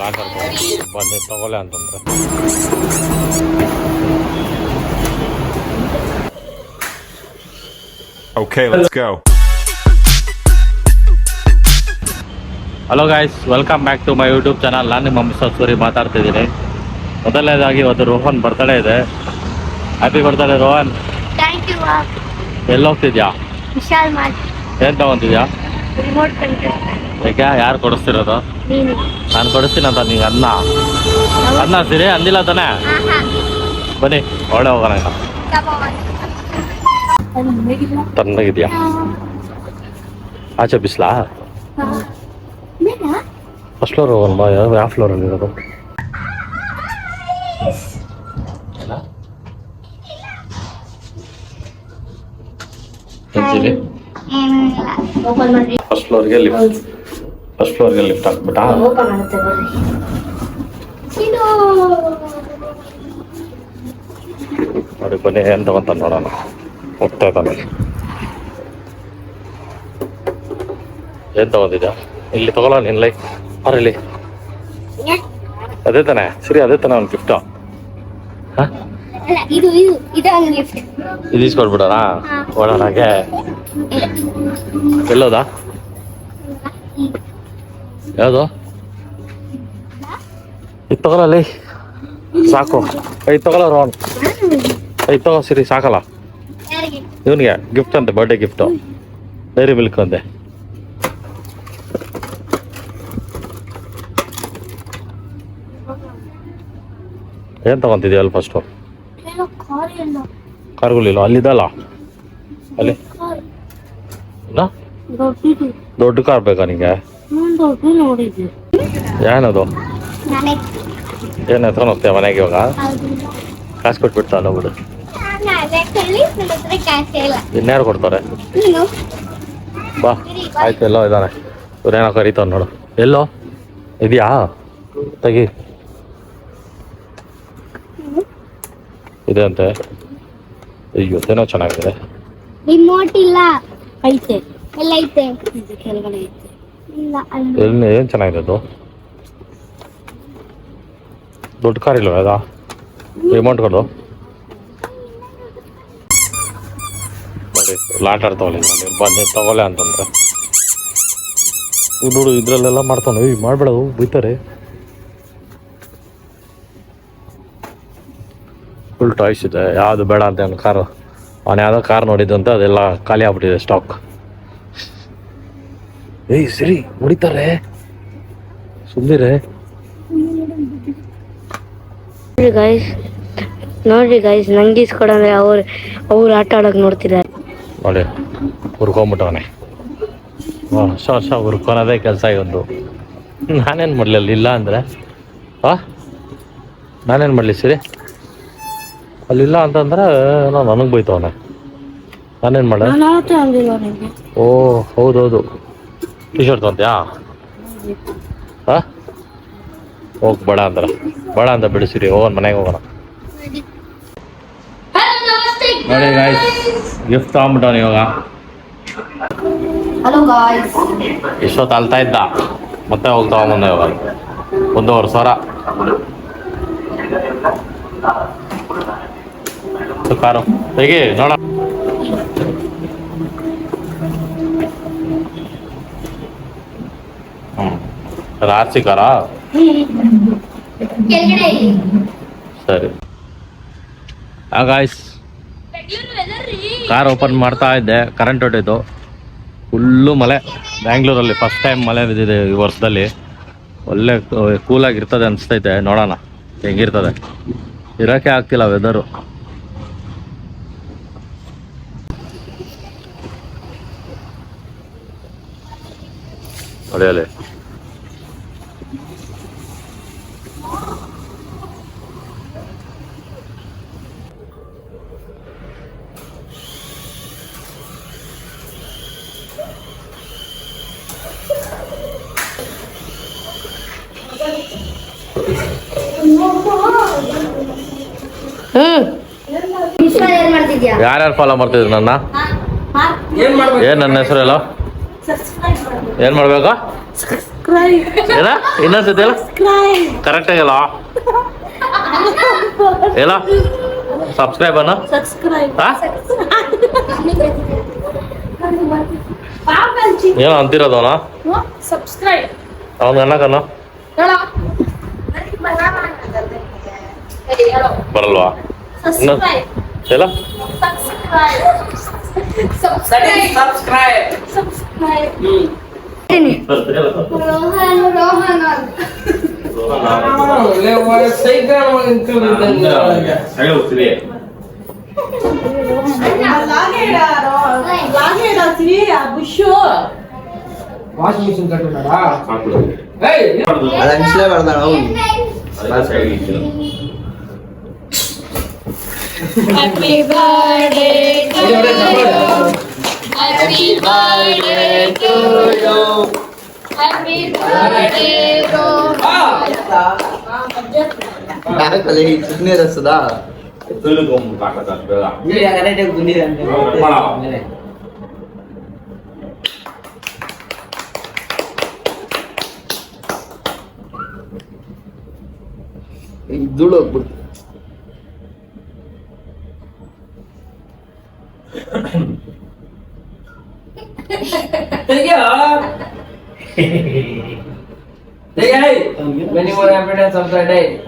Locker ಬಂದು ತಗೊಳ್ಳೆ ಅಂತಂದ್ರೆ Okay, let's go. Hello guys, welcome back to my YouTube channel. ನಾನು ನಿಮ್ಮ ಮಿಸ್ಟರ್ ಸೂರಿ ಮಾತಾಡ್ತಿದ್ದೀನಿ. ಮೊದಲನೇದಾಗಿ ಇವತ್ತು ರೋಹನ್ ಬರ್ತಡೇ ಇದೆ. Happy birthday Rohan. Thank you. ಎಲ್ಲಿ ಹೋಗ್ತಿದ್ಯಾ? ವಿಶಾಲ್ ಮಾರ್ಟ್. ಏನು ತಗೊಂತಿದ್ಯಾ? Remote control. ಯಾಕೆ? ಯಾರು ಕೊಡಿಸ್ತಿರೋದು? ನೀನು. ನಾನು ಕೊಡಿಸ್ತೀನಂತ ನಿಂಗೆ ಅನ್ನ ಸಿರಿ ಅಂದಿಲ್ಲ ತಾನೆ? ಬನ್ನಿ ಒಳ್ಳೆ ಹೋಗೋಣ. ತಣ್ಣಗಿದ್ಯಾ? ಆಚೆ ಬಿಸ್ಲಾ? ಫಸ್ಟ್ ಫ್ಲೋರ್ ಹೋಗೋಣ ಬಾ. ಯಾವ ಫ್ಲೋರಲ್ಲಿ ಇರೋದು? ಫಸ್ಟ್ ಫ್ಲೋರ್ಗೆ ಲಿಫ್ಟ್ ಹಾಕ್ಬಿಟ್ಟಾ? ನೋಡಿ ಬನ್ನಿ, ಏನು ತಗೊಂತ ನೋಡೋಣ. ಹೋಗ್ತಾ ಇದ್ದಾನೆ. ಏನು ತಗೊಂಡಿದ್ಯಾ? ಇಲ್ಲಿ ತಗೊಳ್ಳೋ ನಿನ್ನ ಲೈಕ್ ಇಲ್ಲಿ ಅದೇ ತಾನೆ ಸರಿ, ಅದೇ ತಾನೆ ಒಂದು ಗಿಫ್ಟು. ಹಾಂ, ಇದು ಗಿಫ್ಟ್. ಇದು ಇಸ್ಕೊಡ್ಬಿಡೋಣ. ಓಡೋಣ. ಹಾಗೆ ಎಲ್ಲೋದಾ? ಯಾವುದು? ಇದು ತಗೊಳ್ಳಲ್ಲಿ ಸಾಕು. ಇದು ತಗೊಳ್ಳೋ ರೋನ್. ಇದು ತಗೋ ಸಿರಿ, ಸಾಕಲ್ಲ ಇವನಿಗೆ ಗಿಫ್ಟ್ ಅಂತೆ, ಬರ್ಡೇ ಗಿಫ್ಟು. ಡೈರಿ ಮಿಲ್ಕ್ ಅಂತೆ. ಏನು ತಗೊಂತಿದ್ಯಾ ಅಲ್ಲಿ ಫಸ್ಟು? ಕಾರ್ಗಳಿಲ್ಲ ಅಲ್ಲಿದಲ್ಲ, ಅಲ್ಲಿ ದೊಡ್ಡ ಕಾರ್ ಬೇಕಾ ನಿಂಗೆ? ಏನದು? ಏನು ಎತ್ಕೊಂಡು ಹೋಗ್ತೀಯ ಮನೆಗೆ ಇವಾಗ? ಕಾಸು ಕೊಟ್ಬಿಡ್ತಾವಲ್ಲ ಬಿಡು. ಇನ್ಯಾರು ಕೊಡ್ತಾರೆ? ಬಾ ಆಯ್ತು, ಎಲ್ಲೋ ಇದ್ದಾನೆ. ಇವ್ರೇನೋ ಕರೀತಾವ ನೋಡು. ಎಲ್ಲೋ ಇದೆಯಾ? ತೆಗಿ. ಇದೆ ಅಂತೆ. ಇವತ್ತೇನೋ ಚೆನ್ನಾಗಿದೆ. ರಿಮೋಟ್ ಇಲ್ಲ, ಐತೆ. ಎಲ್ಲ ಐತೆ, ಕೆಳಗಡೆ ಐತೆ. ಇಲ್ಲ ಎಲ್ಲಿ ಏನು ಚೆನ್ನಾಗಿದೆ ಅದು? ದೊಡ್ಡ ಕಾರ್ ಇಲ್ವ ಅದಾ? ರಿಮೋಟ್ ಕೊಡು. ನೋಡಿ ಲಾಟ್ ಆಡ್ತಾವಲ್ಲ ಬಂದು ತಗೊಳ್ಳೆ ಅಂತಂದ್ರೆ ನೋಡು. ಇದ್ರಲ್ಲೆಲ್ಲ ಮಾಡ್ತಾನೆ. ಮಾಡಬೇಡ, ಬೈತಾರೆ. ಫುಲ್ ಟಾಯ್ಸ್ ಇದೆ. ಯಾವುದು ಬೇಡ ಅಂತ ಅವ್ನು ಕಾರು. ಅವನು ಯಾವುದೋ ಕಾರ್ ನೋಡಿದ್ದಂತೆ, ಅದೆಲ್ಲ ಖಾಲಿ ಆಗ್ಬಿಟ್ಟಿದೆ ಸ್ಟಾಕ್. ಸರಿ ಹೊಡಿತಾರೆ, ಸುಂದಿರೆ. ನೋಡ್ರಿ ಗೈಸ್, ನಂಗೆ ಇಸ್ಕೊಡಂದ್ರೆ ಅವ್ರು ಆಟ ಆಡೋಕೆ ನೋಡ್ತಿದ್ದಾರೆ ನೋಡಿ. ಹುರ್ಕೊಂಬಿಟ್ಟವನೆ. ವರ್ಷ ಹುರ್ಕೊಳೋದೇ ಕೆಲಸ ಇವತ್ತು. ನಾನೇನು ಮಾಡಲಿ ಅಲ್ಲಿ ಇಲ್ಲ ಅಂದರೆ? ನಾನೇನು ಮಾಡಲಿ ಸರಿ? ಅಲ್ಲಿಲ್ಲ ಅಂತಂದ್ರೆ ನನಗೆ ಬೈತವನೆ. ನಾನೇನು ಮಾಡ? ಓ ಹೌದೌದು. ಟಿ ಶರ್ಟ್ ತೊಗೊಂತ್ಯಾ? ಹೋಗಿ ಬೇಡ ಅಂತ ಬಿಡಿಸಿರಿ. ಹೋಗೋಣ ಮನೆಗೆ ಹೋಗೋಣ. ನೋಡಿ ಗಾಯ್ಸ್, ಗಿಫ್ಟ್ ತಗೊಂಬಿಟ್ಟವನು ಇವಾಗ. ಇಷ್ಟೊತ್ತು ಅಲ್ತಾ ಇದ್ದ, ಮತ್ತೆ ಹೋಗಿ ತಗೊಂಬಂದ ಇವಾಗ. 1,500 ಕಾರು ಹೇಗೆ ನೋಡ. ಆರ್ಸಿ ಕಾರಾ? ಸರಿ. ಗಾಯ್ಸ್, ಕಾರ್ ಓಪನ್ ಮಾಡ್ತಾ ಇದ್ದೆ, ಕರೆಂಟ್ ಹೊಟ್ಟಿತ್ತು. ಫುಲ್ಲು ಮಳೆ. ಬ್ಯಾಂಗ್ಳೂರಲ್ಲಿ ಫಸ್ಟ್ ಟೈಮ್ ಮಳೆ ಬಿದ್ದಿದೆ ಈ ವರ್ಷದಲ್ಲಿ. ಒಳ್ಳೆ ಕೂಲಾಗಿರ್ತದೆ ಅನಿಸ್ತೈತೆ. ನೋಡೋಣ ಹೆಂಗಿರ್ತದೆ. ಇರೋಕ್ಕೆ ಆಗ್ತಿಲ್ಲ ವೆದರು. ಹೊಡೆಯಲಿ. ಯಾರ್ಯಾರು ಫಾಲೋ ಮಾಡ್ತಿದ್ರು ನನ್ನ? ಏನು ನನ್ನ ಹೆಸರು ಎಲ್ಲ? ಏನು ಮಾಡಬೇಕಾ? ಏನ ಇನ್ನೊಂದ್ಸತಿ ಹೇಳ ಕರೆಕ್ಟ್ ಆಗಲ್ಲ ಹೇಳ ಸಬ್ಸ್ಕ್ರೈಬ್ ಅನ್ನ ಏನೋ ಅಂತಿರೋದು ಅವನ ಅವನ ಅನ್ನಕನ್ನ ಬರಲ್ವಾ ಎಲ್ಲ వాషింగ్ మిషన్ కట్టున్నాడా Happy birthday to you. Happy birthday to you. Happy birthday to ರಸದಾ ಧೂಳು ಹೋಗ್ಬಿಡ್ತು many more happiness of the day.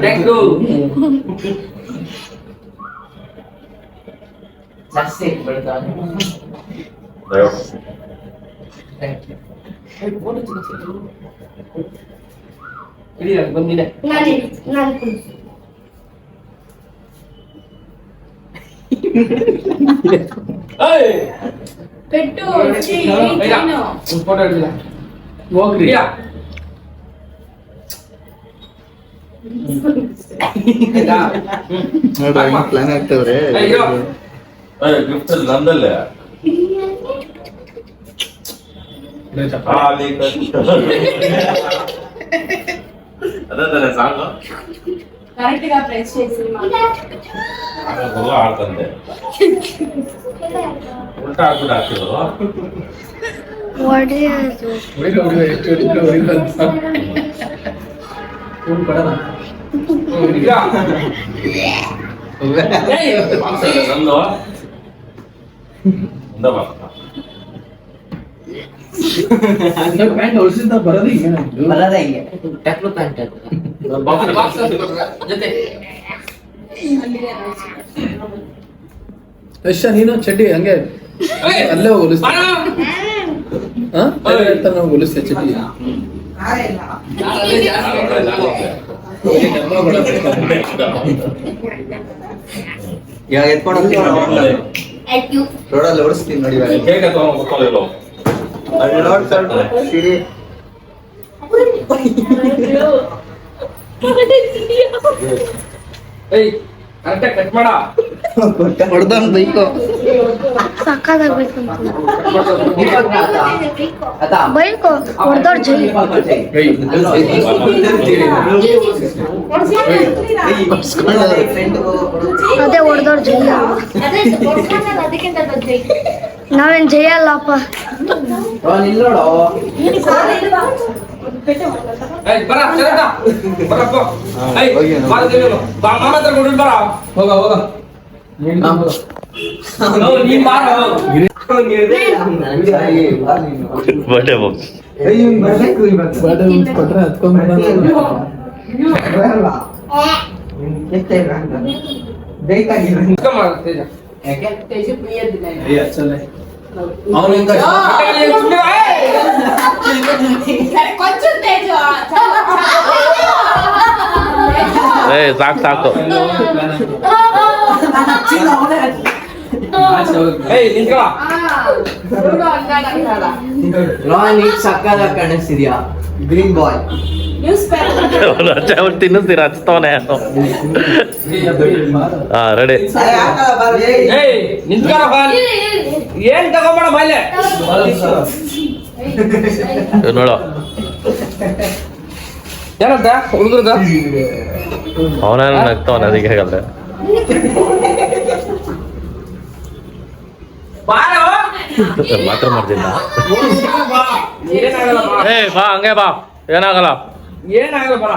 Thank you. That's it, brother. Thank you. What is it? Ini ಬಂದಿದೆ Pettu ಫೋಟೋ ಹಿಡಿದಿಲ್ಲ ಹೋಗ್ರಿ plan ಆಗ್ತವ್ರೆ gift ನಂದಲ್ಲೇ ಅದೇ ತಾನೆ song correct గా press చేసి ಆಡ್ತಂದೆ ಉಲ್ಟಾ ಆಗ್ಬಿಟ್ಟು ಹಾಕಿದ್ರು ನಂದು ಮುಂದೆ ಬರ್ತಾ ಪ್ಯಾಂಟ್ ಹೊಲಿಸಿದ್ದ ಬರೋದು ಹಿಂಗೆ ಟೆಕ್ನೋ ಪ್ಯಾಂಟ್ ಜೊತೆ ಯಶ ನೀನು ಚಡ್ಡಿ ಹಂಗೆ ಅಲ್ಲೇ ಹೊಲಿಸ್ತಾ ನಾವು ಹೊಲಿಸ್ತೆ ಚಡ್ಡಿ ಇವಾಗ ಎತ್ಕೊಂಡು ಹೋಗ್ತೀನಿ ರೋಡಲ್ಲಿ ಓಡಿಸ್ತೀನಿ ನೋಡಿ ಹೇಗೆ ತಗೊಂಡು ಅಲ್ಲಿ ನೋಡ್ ಸರ್ ಸಿರಿ ಏಯ್ ಕರೆಕ್ಟಾಗಿ ಕಟ್ ಮಾಡ ಹೊಡ್ದಂಗ್ ಬೈಕು ಸಕ್ಕದಾಗಬೇಕು ಆತಾ ಬೈಕು ಹೊಡೆದವ್ರ ಜೈ ಅದೇ ಹೊಡೆದವ್ರ ಜೈ ನಾವೇನ್ ಜೈ ಅಲ್ಲಪ್ಪ ನಿಲ್ಲೋಡು ಏಯ್ ಬರ ಚರಕ ಬರಪ್ಪ ಏಯ್ ಬಾರ ದೇವರು ಬಾ ಮಾಮ ಹತ್ರ ಕೊಡು ಬರ ಹೋಗ ಹೋಗ ನೀ ಬಾರ ಬರ್ಡೇ ಬಾಕ್ಸ್ ಕೊಟ್ರೆ ಸಾಕು ಸಾಕು ಸಕ್ಕದ ಕಾಣಿಸ್ತಿದ್ಯಾ ಗ್ರೀನ್ ಬಾಯ್ ತಿನ್ನಿಸ್ತೀರ ಹಚ್ತವನೆ ಹಾ ರೆಡಿ ಏನ್ ತಗೋಬೇಡ ಬಾಯ್ಲೆ ನೋಡು ಏನಂತ ಹುಡುಗರ್ಗ ಅವನೇನು ನಗ್ತವನೆ ಅದಕ್ಕೆ ಹೇಗಲ್ರೆ ಬಾರೋ ಮಾತ್ರ ಮಾಡ್ತಿದ್ದ ಬಾ ಏನಾಗಲ್ಲ ಬಾ ಏ ಬಾ ಹಂಗೆ ಬಾ ಏನಾಗಲ್ಲ ಏನಾಗಲ್ಲ ಬರ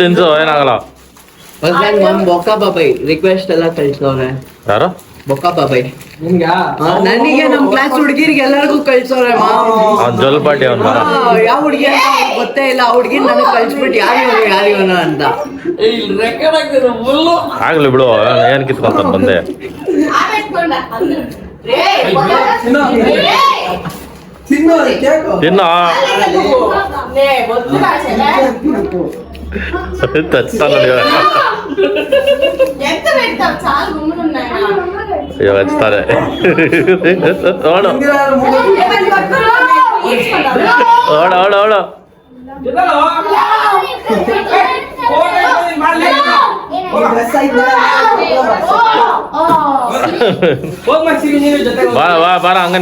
ತಿನ್ಸು ಏನಾಗಲ್ಲ ಮಮ್ ಬೊಕ್ಕ ಬಾಬಾಯ್ ರಿಕ್ವೆಸ್ಟ್ ಎಲ್ಲ ಕಳ್ಸವ್ರೆ. ಯಾರು ಬೊಕ್ಕ ಬಾಬಾಯ್ ನಿಮ್ಗ ನನಗೆ ನಮ್ ಕ್ಲಾಸ್ ಹುಡುಗಿರಿಗೆ ಎಲ್ಲರಿಗೂ ಕಳ್ಸವ್ರೆ ಅವ್ನ್ ಜೋಲ್ಪಾಟಿ ಅವ್ನ್ ಬರ ಯಾವ ಹುಡುಗಿ ಅಂತ ಅವ್ನಿಗ್ ಗೊತ್ತೇ ಇಲ್ಲ. ಆ ಹುಡುಗಿ ನನಗೆ ಕಳ್ಸ್ಬಿಟ್ಟು ಯಾರಿವನು ಅಂತ. ರೆಕಾರ್ಡ್ ಆಗ್ತದೆ ಫುಲ್ಲು ಆಗ್ಲಿ ಬಿಡು ಏನ್ ಕಿತ್ಕೊಂತ ಬಂದೆ ತಿನ್ನ ಹಚ್ತಾನ ಅಯ್ಯೋ ಹಚ್ತಾರೆ ನೋಡು ಓಡ ಬಾರ ಹಂಗ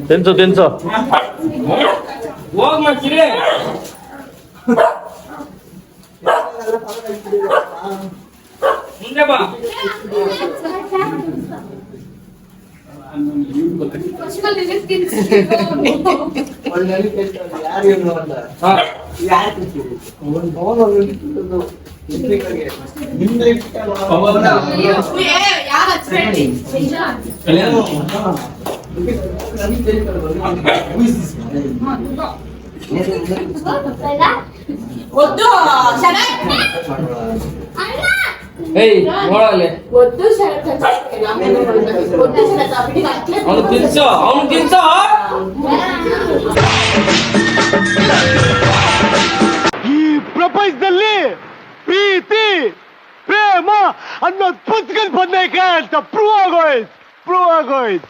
ನಿಂತು ತಿನ್ಸು ಹೋಗ್ ಮಾಡ್ತೀರಿ ಮುಂದೆ ಬಾ ಏಯ್ ನೋಡಲ್ಲಿ ಅವನು ತಿನ್ಸೋ ಈ ಪ್ರಪಂಚದಲ್ಲಿ ಪ್ರೀತಿ ಪ್ರೇಮ ಅನ್ನೋದು ಪುಸ್ತಕದಲ್ಲಿ ಬಂದೈತೆ ಅಂತ ಪ್ರೂವ್ ಆಗೋಯ್ತು